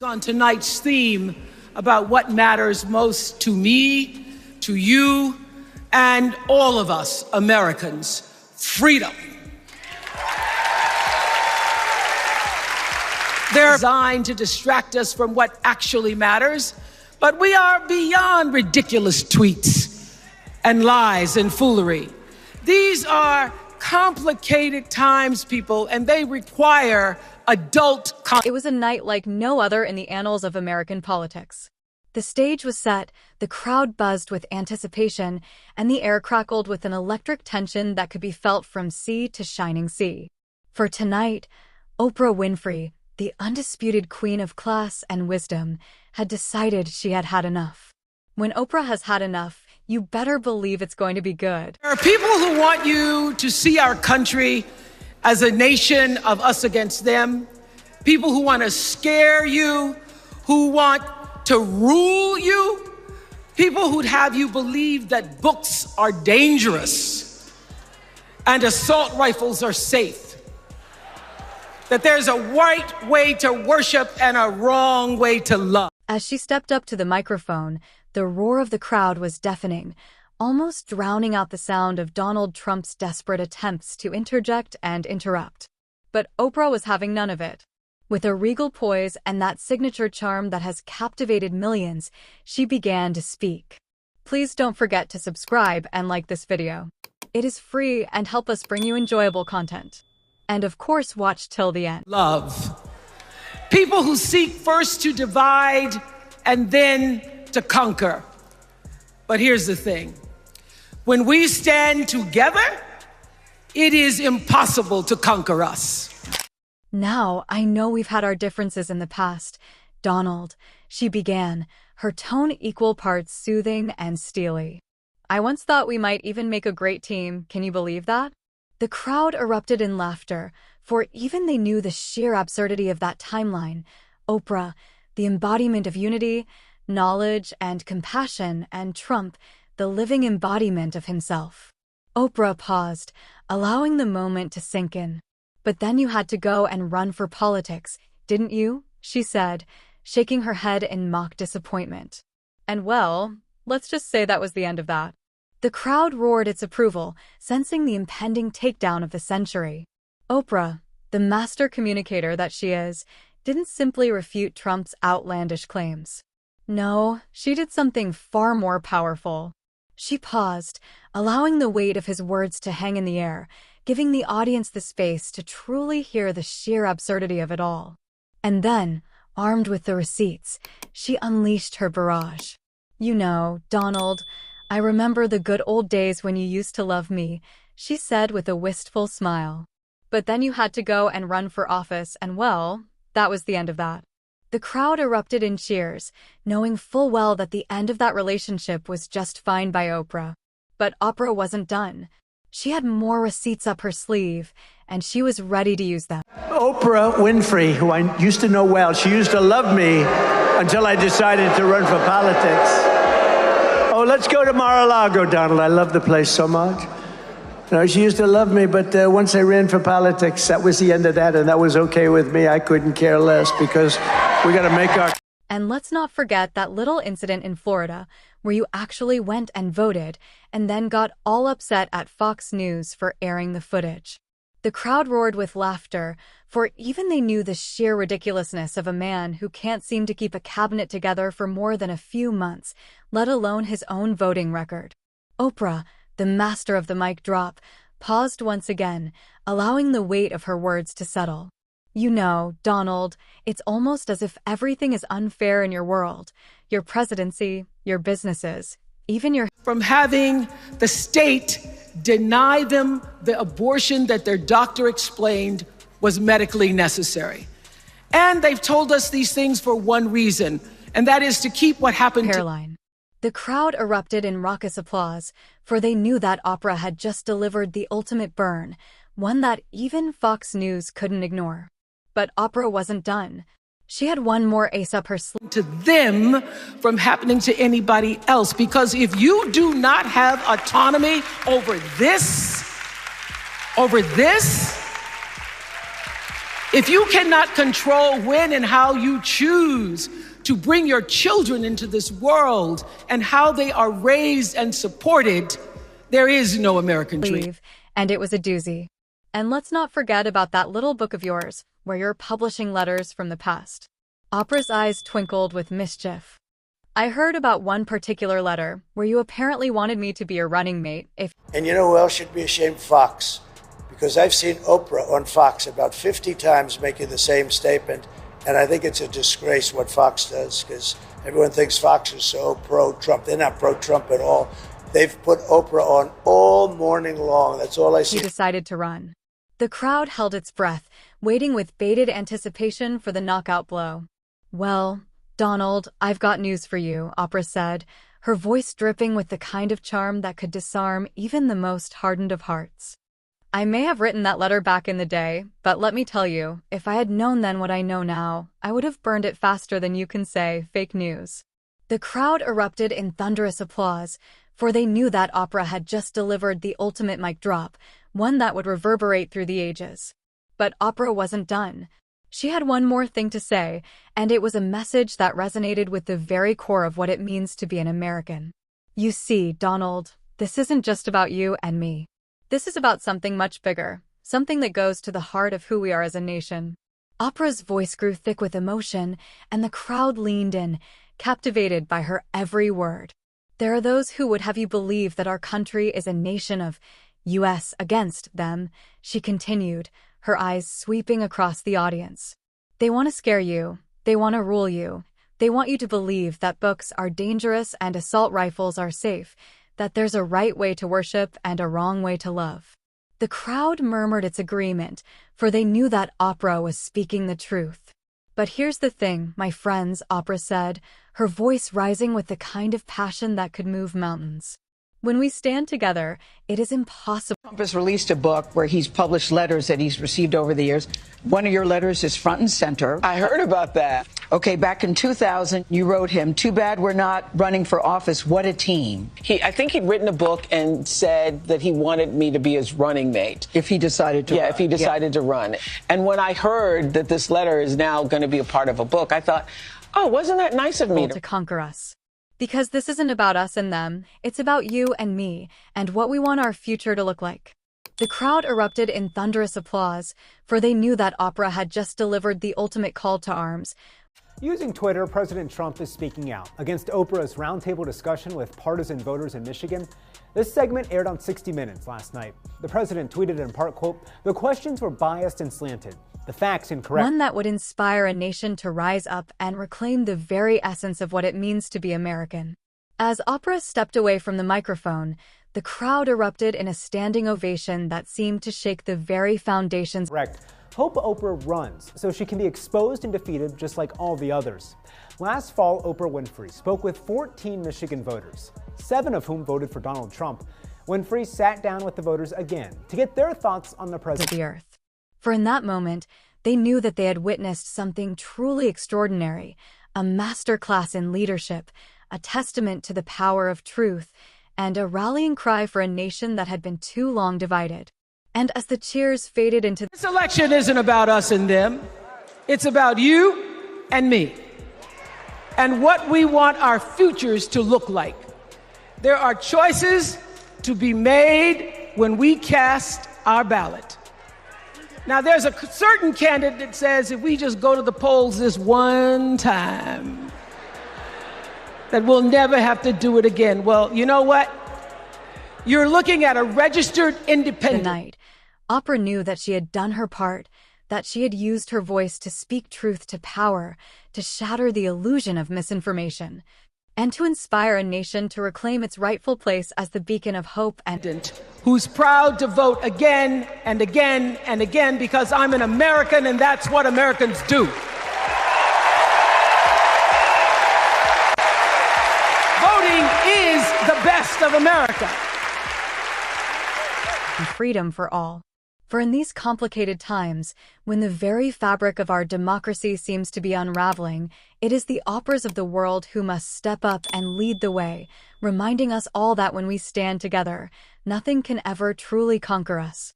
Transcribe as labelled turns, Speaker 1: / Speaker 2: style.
Speaker 1: On tonight's theme about what matters most to me, to you, and all of us Americans, freedom. They're designed to distract us from what actually matters, but we are beyond ridiculous tweets and lies and foolery. These are complicated times, people, and they require adult.
Speaker 2: It was a night like no other in the annals of American politics. The stage was set, the crowd buzzed with anticipation, and the air crackled with an electric tension that could be felt from sea to shining sea. For tonight, Oprah Winfrey, the undisputed queen of class and wisdom, had decided she had had enough. When Oprah has had enough, you better believe it's going to be good.
Speaker 1: There are people who want you to see our country as a nation of us against them, people who want to scare you, who want to rule you, people who'd have you believe that books are dangerous and assault rifles are safe, that there's a right way to worship and a wrong way to love.
Speaker 2: As she stepped up to the microphone, the roar of the crowd was deafening, almost drowning out the sound of Donald Trump's desperate attempts to interject and interrupt. But Oprah was having none of it. With a regal poise and that signature charm that has captivated millions, she began to speak. Please don't forget to subscribe and like this video. It is free and help us bring you enjoyable content. And of course, watch till the end.
Speaker 1: Love. People who seek first to divide and then to conquer. But here's the thing. When we stand together, it is impossible to conquer us.
Speaker 2: Now, I know we've had our differences in the past, Donald, she began, her tone equal parts soothing and steely. I once thought we might even make a great team. Can you believe that? The crowd erupted in laughter, for even they knew the sheer absurdity of that timeline. Oprah, the embodiment of unity, knowledge, and compassion, and Trump, the living embodiment of himself. Oprah paused, allowing the moment to sink in. But then you had to go and run for politics, didn't you? She said, shaking her head in mock disappointment. And well, let's just say that was the end of that. The crowd roared its approval, sensing the impending takedown of the century. Oprah, the master communicator that she is, didn't simply refute Trump's outlandish claims. No, she did something far more powerful. She paused, allowing the weight of his words to hang in the air, giving the audience the space to truly hear the sheer absurdity of it all. And then, armed with the receipts, she unleashed her barrage. You know, Donald, I remember the good old days when you used to love me, she said with a wistful smile. But then you had to go and run for office, and well, that was the end of that. The crowd erupted in cheers, knowing full well that the end of that relationship was just fine by Oprah. But Oprah wasn't done. She had more receipts up her sleeve, and she was ready to use them.
Speaker 3: Oprah Winfrey, who I used to know well, she used to love me until I decided to run for politics. Oh, let's go to Mar-a-Lago, Donald. I love the place so much. You know, she used to love me, but once I ran for politics, that was the end of that, and that was okay with me. I couldn't care less because we got to make our...
Speaker 2: And let's not forget that little incident in Florida where you actually went and voted and then got all upset at Fox News for airing the footage. The crowd roared with laughter, for even they knew the sheer ridiculousness of a man who can't seem to keep a cabinet together for more than a few months, let alone his own voting record. Oprah, the master of the mic drop, paused once again, allowing the weight of her words to settle. You know, Donald, it's almost as if everything is unfair in your world. Your presidency, your businesses, even your...
Speaker 1: From having the state deny them the abortion that their doctor explained was medically necessary. And they've told us these things for one reason, and that is to keep what happened
Speaker 2: hairline. The crowd erupted in raucous applause, for they knew that Oprah had just delivered the ultimate burn, one that even Fox News couldn't ignore. But Oprah wasn't done. She had one more ace up her sleeve.
Speaker 1: To them from happening to anybody else, because if you do not have autonomy over this, If you cannot control when and how you choose to bring your children into this world and how they are raised and supported, there is no American dream.
Speaker 2: And it was a doozy. And let's not forget about that little book of yours where you're publishing letters from the past. Oprah's eyes twinkled with mischief. I heard about one particular letter where you apparently wanted me to be your running mate if—
Speaker 3: And you know who else should be ashamed? Fox. Because I've seen Oprah on Fox about 50 times making the same statement, and I think it's a disgrace what Fox does, because everyone thinks Fox is so pro-Trump. They're not pro-Trump at all. They've put Oprah on all morning long. That's all I see.
Speaker 2: He decided to run. The crowd held its breath, waiting with bated anticipation for the knockout blow. Well, Donald, I've got news for you, Oprah said, her voice dripping with the kind of charm that could disarm even the most hardened of hearts. I may have written that letter back in the day, but let me tell you, if I had known then what I know now, I would have burned it faster than you can say fake news. The crowd erupted in thunderous applause, for they knew that Oprah had just delivered the ultimate mic drop, one that would reverberate through the ages. But Oprah wasn't done. She had one more thing to say, and it was a message that resonated with the very core of what it means to be an American. You see, Donald, this isn't just about you and me. This is about something much bigger, something that goes to the heart of who we are as a nation. Oprah's voice grew thick with emotion, and the crowd leaned in, captivated by her every word. There are those who would have you believe that our country is a nation of U.S. against them, she continued, her eyes sweeping across the audience. They want to scare you. They want to rule you. They want you to believe that books are dangerous and assault rifles are safe, that there's a right way to worship and a wrong way to love. The crowd murmured its agreement, for they knew that Oprah was speaking the truth. But here's the thing, my friends, Oprah said, her voice rising with the kind of passion that could move mountains. When we stand together, it is impossible.
Speaker 4: Trump has released a book where he's published letters that he's received over the years. One of your letters is front and center.
Speaker 5: I heard about that.
Speaker 4: Okay, back in 2000, you wrote him, "Too bad we're not running for office. What a team."
Speaker 5: I think he'd written a book and said that he wanted me to be his running mate.
Speaker 4: If he decided to run.
Speaker 5: If he decided to run. And when I heard that this letter is now going to be a part of a book, I thought, oh, wasn't that nice of me
Speaker 2: to conquer us? Because this isn't about us and them, it's about you and me, and what we want our future to look like. The crowd erupted in thunderous applause, for they knew that Oprah had just delivered the ultimate call to arms.
Speaker 6: Using Twitter, President Trump is speaking out against Oprah's roundtable discussion with partisan voters in Michigan. This segment aired on 60 Minutes last night. The president tweeted in part, quote, "The questions were biased and slanted. The facts incorrect."
Speaker 2: One that would inspire a nation to rise up and reclaim the very essence of what it means to be American. As Oprah stepped away from the microphone, the crowd erupted in a standing ovation that seemed to shake the very foundations.
Speaker 6: Correct. Hope Oprah runs so she can be exposed and defeated just like all the others. Last fall, Oprah Winfrey spoke with 14 Michigan voters, 7 of whom voted for Donald Trump. Winfrey sat down with the voters again to get their thoughts on the president.
Speaker 2: Of the earth. For in that moment, they knew that they had witnessed something truly extraordinary, a masterclass in leadership, a testament to the power of truth, and a rallying cry for a nation that had been too long divided. And as the cheers faded into—
Speaker 1: This election isn't about us and them. It's about you and me and what we want our futures to look like. There are choices to be made when we cast our ballot. Now, there's a certain candidate that says if we just go to the polls this one time, that we'll never have to do it again. Well, you know what? You're looking at a registered independent.
Speaker 2: Tonight, Oprah knew that she had done her part, that she had used her voice to speak truth to power, to shatter the illusion of misinformation, and to inspire a nation to reclaim its rightful place as the beacon of hope and—
Speaker 1: who's proud to vote again and again and again because I'm an American and that's what Americans do. Voting is the best of America.
Speaker 2: And freedom for all. For in these complicated times, when the very fabric of our democracy seems to be unraveling, it is the Oprahs of the world who must step up and lead the way, reminding us all that when we stand together, nothing can ever truly conquer us.